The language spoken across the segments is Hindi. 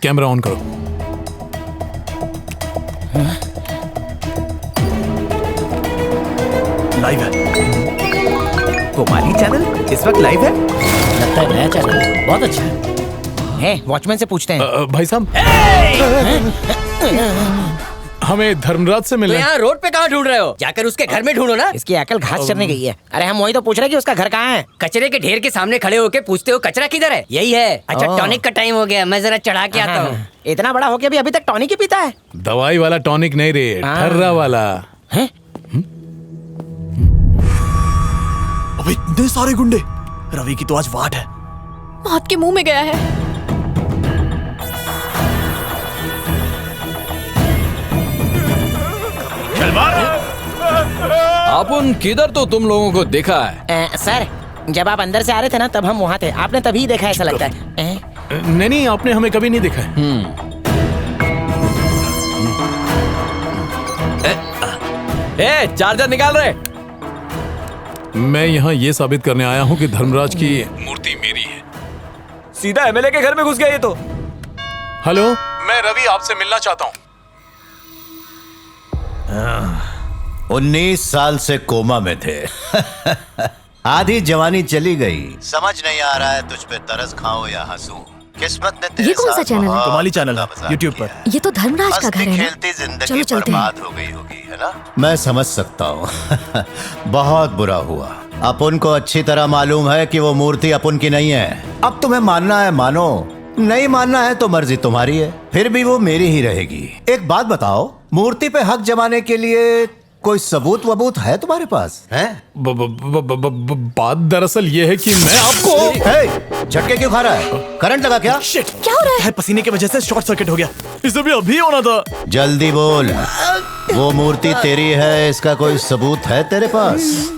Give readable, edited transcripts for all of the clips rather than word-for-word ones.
कैमरा ऑन करो। लाइव है। कोमाली चैनल इस वक्त लाइव है। लगता है नया चैनल बहुत अच्छा है। वॉचमैन से पूछते हैं। भाई साहब, हमें धर्मराज से तो मिलना। यहाँ रोड पे कहाँ ढूंढ रहे हो? जाकर उसके घर में ढूंढो ना। इसकी अकल घास चरने गई है। अरे हम वही तो पूछ रहे कि उसका घर कहाँ है। कचरे के ढेर के सामने खड़े होके पूछते हो कचरा किधर है? यही है। अच्छा ओह। टॉनिक का टाइम हो गया, मैं जरा चढ़ा के आता हूँ। इतना बड़ा हो गया अभी तक टॉनिक ही पीता है। दवाई वाला टॉनिक नहीं रे, ठर्रा वाला। हैं? अबे इतने सारे गुंडे। रवि की तो आज वाट है। मौत के मुंह में गया है। अपन किधर तो तुम लोगों को देखा है। सर जब आप अंदर से आ रहे थे ना तब हम वहाँ थे। आपने तभी देखा ऐसा लगता है। नहीं नहीं, आपने हमें कभी नहीं देखा है। चार्जर निकाल रहे। मैं यहाँ ये साबित करने आया हूँ कि धर्मराज की मूर्ति मेरी है। सीधा एमएलए के घर में घुस गया ये तो। हेलो, मैं रवि आपसे मिलना चाहता हूँ। 19 साल से कोमा में थे। आधी जवानी चली गई। समझ नहीं आ रहा है तुझ पे तरस खाऊं या हंसूं। किस्मत ने तेरे ये कौन सा साथ चैनल है? बहुत कोमाली चैनल है, मजाक यूट्यूब किया पर। है। ये तो धर्मराज का घर है ना? खेलती जिंदगी चलो चलते हैं। बर्बाद हो गई होगी, है ना? मैं समझ सकता हूँ। बहुत बुरा हुआ। अपन को अच्छी तरह मालूम है कि वो मूर्ति अपन की नहीं है। अब तुम्हें मानना है मानो, नहीं मानना है तो मर्जी तुम्हारी है। फिर भी वो मेरी ही रहेगी। एक बात बताओ, मूर्ति पे हक जमाने के लिए कोई सबूत वबूत है तुम्हारे पास? है? बात दरअसल ये है कि मैं आपको झटके क्यों खा रहा है? करंट लगा क्या? शिट, क्या हो रहा है? पसीने की वजह से शॉर्ट सर्किट हो गया। इसे भी अभी होना था। जल्दी बोल, वो मूर्ति तेरी है, इसका कोई सबूत है तेरे पास?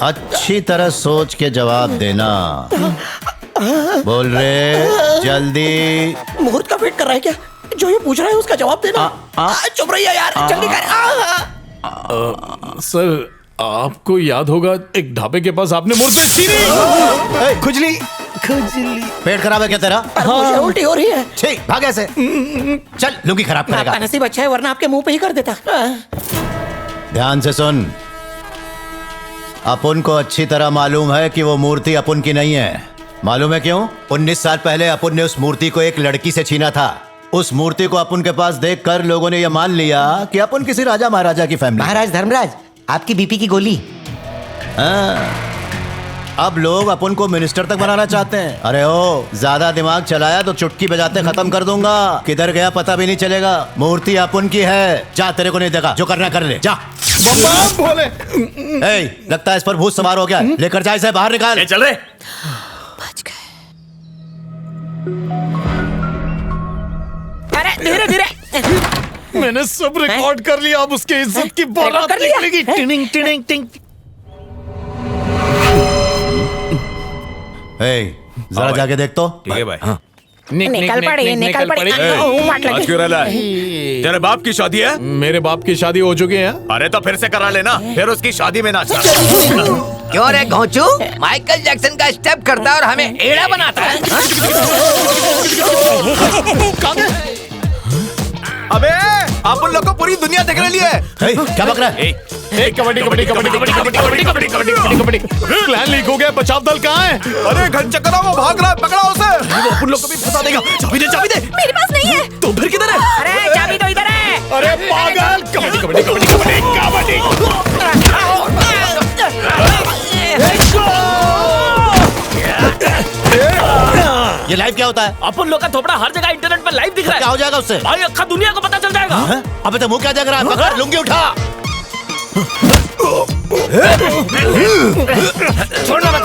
अच्छी तरह सोच के जवाब देना। बोल रे, जल्दी। मुहूर्त का वेट कर रहा है क्या? जो ये पूछ रहा है उसका जवाब देना। चुप रहिए यार, जल्दी कर। सर, आपको याद होगा एक ढाबे के पास आपने मूर्ति छीनी। खुजली पेट खराब है क्या तेरा? मुझे उल्टी हो रही है। ठीक, भाग ऐसे। चल, लुंगी खराब करेगा। आपका नसीब अच्छा है वरना आपके मुंह पे ही कर देता। ध्यान से सुन, अपन को अच्छी तरह मालूम है कि वो मूर्ति अपन की नहीं है। मालूम है क्यों? 19 साल पहले अपन ने उस मूर्ति को एक लड़की से छीना था। उस मूर्ति को अपन के पास देखकर लोगों ने यह मान लिया कि अपन किसी राजा महाराजा की फैमिली। महाराज धर्मराज, आपकी बीपी की गोली। अब लोग अपन को मिनिस्टर तक बनाना चाहते हैं। अरे ओ, ज्यादा दिमाग चलाया तो चुटकी बजाते खत्म कर दूंगा। किधर गया पता भी नहीं चलेगा। मूर्ति अपन की है। जा, तेरे को नहीं देखा, जो करना कर ले, जा। बोले लगता है इस पर भूत सवार हो गया। लेकर जा इसे, बाहर निकाल। चल रहे। बच गए। अरे धीरे धीरे। मैंने सब रिकॉर्ड कर लिया। अब उसके इज्जत की बारात कर लिया? निकलेगी। टिनिंग टिनिंग टिंग। जरा जाके देख तो। ठीक है भाई। निकल पड़ी, निकल पड़ी। आज क्यों रहा है? तेरे बाप की शादी है? मेरे बाप की शादी हो चुकी है। अरे तो फिर से करा लेना, फिर उसकी शादी में नाचना। क्यों रे घोंचू? माइकल जैक्सन का स्टेप करता है और हमें एड़ा बनाता है। अबे आप उन लोग को पूरी दुनिया देख रही है। क्या बक रहा है? कबड्डी कबड्डी कबड्डी कबड्डी कबड्डी कबड्डी कबड्डी कबड्डी कबड्डी। प्लान लीक हो गया। बचाव दल कहाँ है? अरे घन चक्करा, वो भाग रहा है, पकड़ा उसे। वो अपन लोग को भी फंसा देगा। चाबी दे, चाबी दे। मेरे पास नहीं है। तो फिर किधर है? अरे चाबी तो इधर है। अरे पागल! कबड्डी कबड्डी कबड्डी कबड्डी ये लाइव क्या होता है? अपन लोग का थोपड़ा हर जगह इंटरनेट पर लाइव दिख रहा क्या हो जाएगा उससे? भाई अक्खा दुनिया को पता चल जाएगा। अबे तो मुंह क्या देख रहा है? पकड़, लुंगी उठा। छोड़ना मत।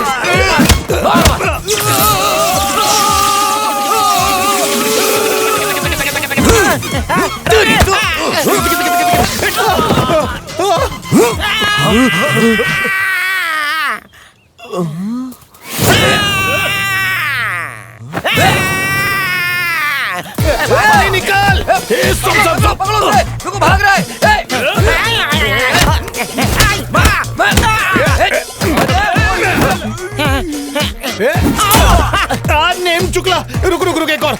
निकाल। पकड़ो उसे, रुको, भाग रहा है। नेम चुकला। रुक रुक रुक, एक और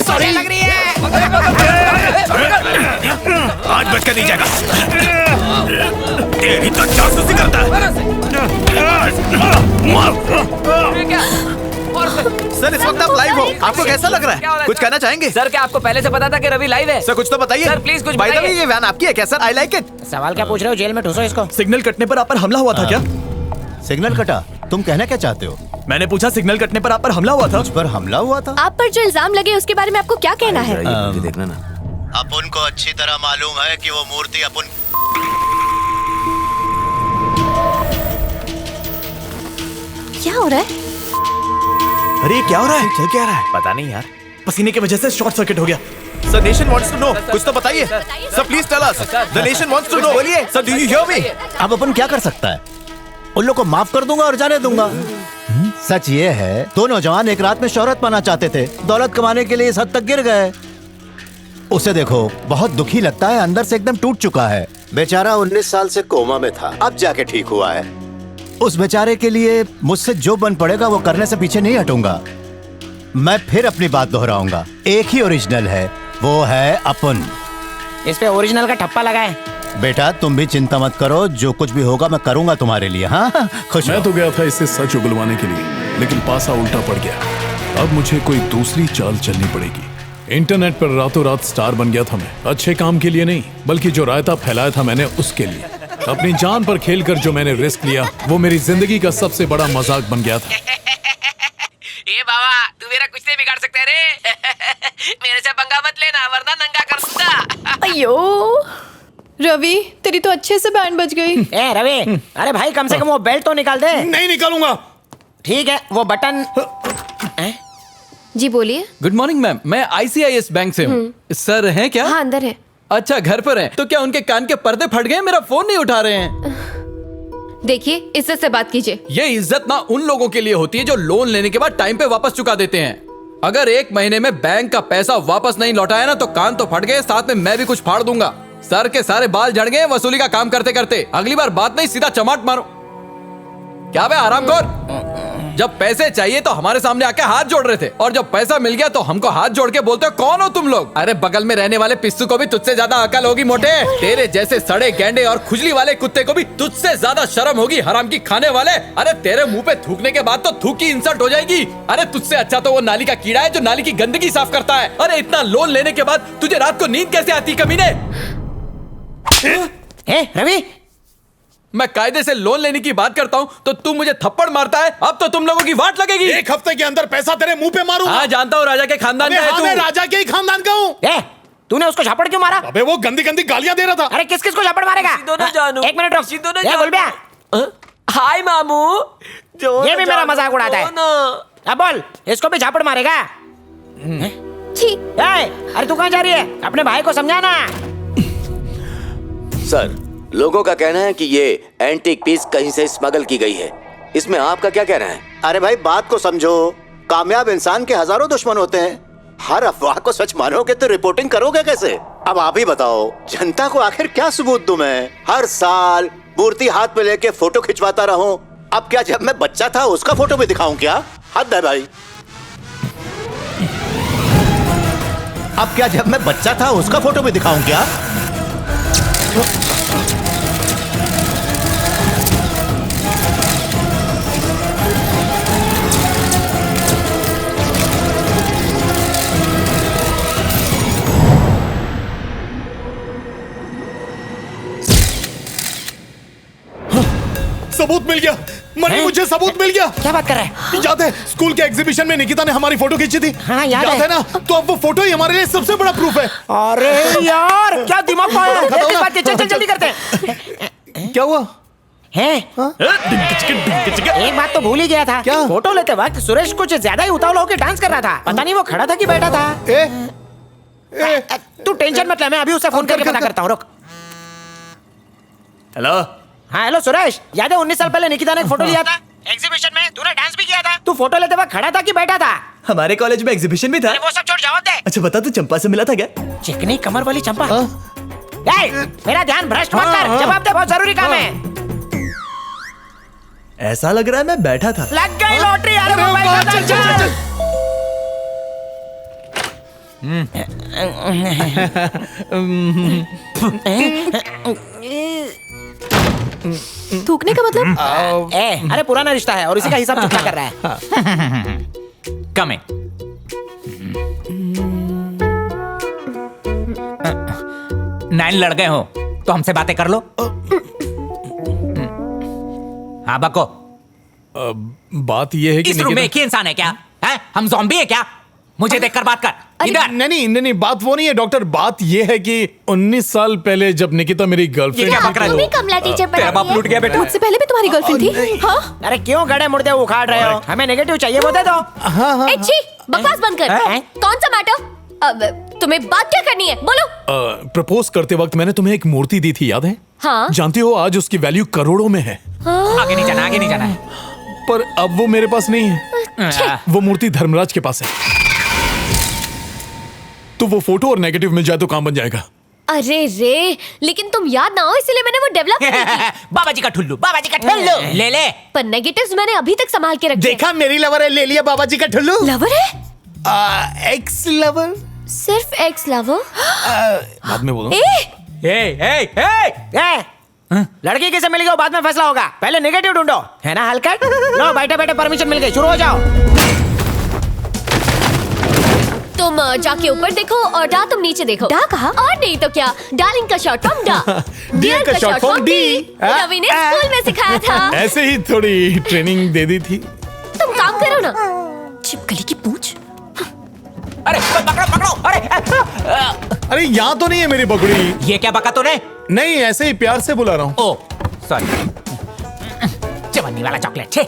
सॉरी लग रही है। आज बचकर नहीं जाएगा। तेरी तो जासूसी करता है। सर इस वक्त आप लाइव हो, आपको कैसा लग रहा है? कुछ कहना चाहेंगे? सर क्या आपको पहले से पता था कि रवि लाइव है? सर कुछ तो बताइए। सर, प्लीज कुछ By the way, बताइए। ये वैन आपकी है क्या सर? I like it. सवाल क्या पूछ रहे हो? जेल में ठूसो इसको। सिग्नल कटने पर आप पर हमला हुआ था क्या? सिग्नल कटा? तुम कहना क्या चाहते हो? मैंने पूछा सिग्नल कटने पर आप पर हमला हुआ था। मुझ पर हमला हुआ था? आप पर जो इल्जाम लगे उसके बारे में आपको क्या कहना है? देखना ना। अपन को अच्छी तरह मालूम है कि वो मूर्ति अपन क्या हो रहा है? अरे ये क्या हो रहा है? चल क्या रहा है? पता नहीं यार। पसीने की वजह से शॉर्ट सर्किट हो गया। Sir nation wants to know. कुछ तो बताइए। Sir please tell us. The nation wants to know. बोलिए। Sir do you hear me? अब अपन क्या कर सकता है? उन लोग को माफ कर दूंगा और जाने दूंगा। सच ये है, दो नौजवान एक रात में शोहरत पाना चाहते थे, दौलत कमाने के लिए इस हद तक गिर गए। उसे देखो, बहुत दुखी लगता है, अंदर से एकदम टूट चुका है। बेचारा 19 साल से कोमा में था, अब जाके ठीक हुआ है। उस बेचारे के लिए मुझसे जो बन पड़ेगा वो करने से पीछे नहीं हटूंगा। मैं फिर अपनी बात दोहराऊंगा, एक ही ओरिजिनल है, वो है अपन। इस पे ओरिजिनल का ठप्पा लगा है। बेटा तुम भी चिंता मत करो, जो कुछ भी होगा मैं करूंगा तुम्हारे लिए। हाँ खुश मैं रहो। तो गया था इससे सच उगलवाने के लिए, लेकिन पासा उल्टा पड़ गया। अब मुझे कोई दूसरी चाल चलनी पड़ेगी। इंटरनेट पर रातों रात स्टार बन गया था मैं, अच्छे काम के लिए नहीं, बल्कि जो रायता फैलाया था मैंने उसके लिए। अपनी जान पर खेलकर जो मैंने रिस्क लिया, वो मेरी जिंदगी का सबसे बड़ा मजाक बन गया था। ए बाबा, तू मेरा कुछ नहीं बिगाड़ सकता रे। मेरे से पंगा मत लेना वरना नंगा कर दूंगा। अयो रवि, तेरी तो अच्छे से बैंड बज गई। ए रवि, अरे भाई कम से कम वो बेल्ट तो निकाल दे। नहीं निकालूंगा। ठीक है, वो बटन। जी बोलिए। गुड मॉर्निंग मैम, मैं ICIS बैंक से हूँ। सर हैं क्या? हाँ अंदर है। अच्छा घर पर हैं। तो क्या उनके कान के पर्दे फट गए? मेरा फोन नहीं उठा रहे हैं। देखिए इज्जत से बात कीजिए। ये इज्जत ना उन लोगों के लिए होती है जो लोन लेने के बाद टाइम पे वापस चुका देते हैं। अगर 1 महीने में बैंक का पैसा वापस नहीं लौटाया ना तो कान तो फट गए, साथ में मैं भी कुछ फाड़ दूंगा। सर के सारे बाल झड़ गए वसूली का काम करते करते। अगली बार बात नहीं, सीधा चमाट मारो। क्या बे हरामखोर, जब पैसे चाहिए तो हमारे सामने आके हाथ जोड़ रहे थे, और जब पैसा मिल गया तो हमको हाथ जोड़ के बोलते हो कौन हो तुम लोग? अरे बगल में रहने वाले पिस्सू को भी तुझसे ज्यादा अकल होगी मोटे। तेरे जैसे सड़े गेंडे और खुजली वाले कुत्ते को भी तुझसे ज्यादा शर्म होगी हराम की खाने वाले। अरे तेरे मुंह पे थूकने के बाद तो थूक की इंसल्ट हो जाएगी। अरे तुझसे अच्छा तो वो नाली का कीड़ा है जो नाली की गंदगी साफ करता है। अरे इतना लोन लेने के बाद तुझे रात को नींद कैसे आती कमीने? रवि, मैं कायदे से लोन लेने की बात करता हूँ तो तू मुझे थप्पड़ मारता है। अब तो तुम लोगों की वाट लगेगी। 1 हफ्ते के अंदर पैसा तेरे मुंह पे मारूंगा। हाँ जानता हूँ राजा के खानदान का है हाँ, तू। मैं राजा के ही खानदान का हूँ। तूने उसको झापड़ क्यों मारा? अबे वो गंदी गंदी गालियां दे रहा था। अरे किस किस को झापड़ मारेगा? दोनों जानू। एक मिनट रुक। किसी दोनों ये जानू। बोल बे। हाय मामू। ये भी मेरा मजाक उड़ाता है। अब बोल, इसको भी झापड़ मारेगा? छी। अरे तू कहाँ जा रही है? अपने भाई को समझाना। सर, लोगों का कहना है कि ये एंटीक पीस कहीं से स्मगल की गई है। इसमें आपका क्या कहना है? अरे भाई बात को समझो, कामयाब इंसान के हजारों दुश्मन होते हैं। हर अफवाह को सच मानोगे तो रिपोर्टिंग करोगे कैसे? अब आप ही बताओ, जनता को आखिर क्या सबूत दूं मैं? हर साल मूर्ति हाथ पे लेके फोटो खिंचवाता रहूं। अब क्या जब मैं बच्चा था उसका फोटो भी दिखाऊं क्या? हद है भाई। अब क्या जब मैं बच्चा था उसका फोटो भी दिखाऊं क्या? सबूत मिल गया मनी, मुझे सबूत मिल गया। क्या बात कर रहा है? याद है स्कूल के एग्जीबिशन में निकिता ने हमारी फोटो खींची थी? हाँ, याद है ना? तो अब वो फोटो ही हमारे लिए सबसे बड़ा प्रूफ है। अरे यार क्या दिमाग पाया। एक बात चल जल्दी करते हैं। क्या हुआ? हैं? एक बात तो भूल ही गया था। क्या? फोटो लेते वक्त सुरेश कुछ ज्यादा ही उतावला होकर डांस कर रहा था। पता नहीं वो खड़ा था कि बैठा था। तू टेंशन मत ले, मैं अभी उसे फोन करके पता करता हूँ। रुक। हेलो। हाँ हेलो सुरेश, याद है 19 साल पहले निकिता ने एक फोटो लिया था एग्जीबिशन में? तूने डांस भी किया था। तू फोटो लेते वक्त खड़ा था कि बैठा था? हमारे कॉलेज में एग्जीबिशन भी था। वो सब छोड़, जवाब दे। अच्छा बता, तू चंपा से मिला था क्या? चिकनी कमर वाली चंपा। मेरा ध्यान भ्रष्ट मत कर, जवाब दे, बहुत जरूरी काम है। ऐसा लग रहा है मैं बैठा था। लग गई लॉटरी। अरे थूकने का मतलब? अरे पुराना रिश्ता है और इसी का हिसाब चुकता कर रहा है। कम इन। नाइन लड़ गए हो तो हमसे बातें कर लो। हाँ बको। बात यह है कि इस रूम में एक ही इंसान है क्या? है? हम ज़ॉम्बी है क्या? मुझे देखकर बात कर। इधर। नहीं, बात वो नहीं है डॉक्टर। बात ये है कि 19 साल पहले जब निकिता मेरी गर्लफ्रेंड तुम्हें कमला टीचर तेरा बाप लूट गया बेटा। मुझसे पहले भी तुम्हारी गर्लफ्रेंड थी? हाँ? अरे क्यों गड़े मुड़दे उखाड़ रहे हो? हमें नेगेटिव चाहिए वो दे दो। अच्छी बकवास बंद कर। कौन सा मैटर? अब तुम्हें बात क्या करनी है, बोलो। प्रपोज करते वक्त मैंने तुम्हें एक मूर्ति दी थी, याद है? हाँ। जानती हो आज उसकी वैल्यू करोड़ों में है। आगे नहीं जाना, आगे नहीं जाना है। पर अब वो मेरे पास नहीं है। वो मूर्ति धर्मराज के पास है। तो वो फोटो और नेगेटिव मिल जाए तो काम बन जाएगा। अरे रे, लेकिन तुम याद ना हो इसलिए मैंने वो डेवलप की थी। बाबा जी का ठुल्लू, बाबा जी का ठुल्लू ले ले। पर नेगेटिव्स मैंने अभी तक संभाल के रखे। देखा मेरी लवर है, ले लिया बाबा जी का ठुल्लू। लवर है? X lover. सिर्फ एक्स लवर? बाद में बोलो। लड़की किसे मिलेगी वो बाद में फैसला होगा। पहले नेगेटिव ढूंढो, है ना हलकट? लो बैठे बैठे परमिशन मिल गई, शुरू हो जाओ। तुम जाके ऊपर देखो और डा तुम नीचे देखो। डा कहा? और नहीं तो क्या, डार्लिंग का शॉर्ट फॉर्म डा, डियर का शॉर्ट फॉर्म डी। रवि ने स्कूल में सिखाया था। ऐसे ही थोड़ी ट्रेनिंग दे दी थी। तुम काम करो ना। छिपकली की पूंछ। अरे पकड़ो पकड़ो। अरे यहाँ तो नहीं है मेरी बकरी। ये क्या बका तूने? नहीं, ऐसे ही प्यार से बुला रहा हूँ। ओ सॉरी। चवन्नी वाला चॉकलेट छे।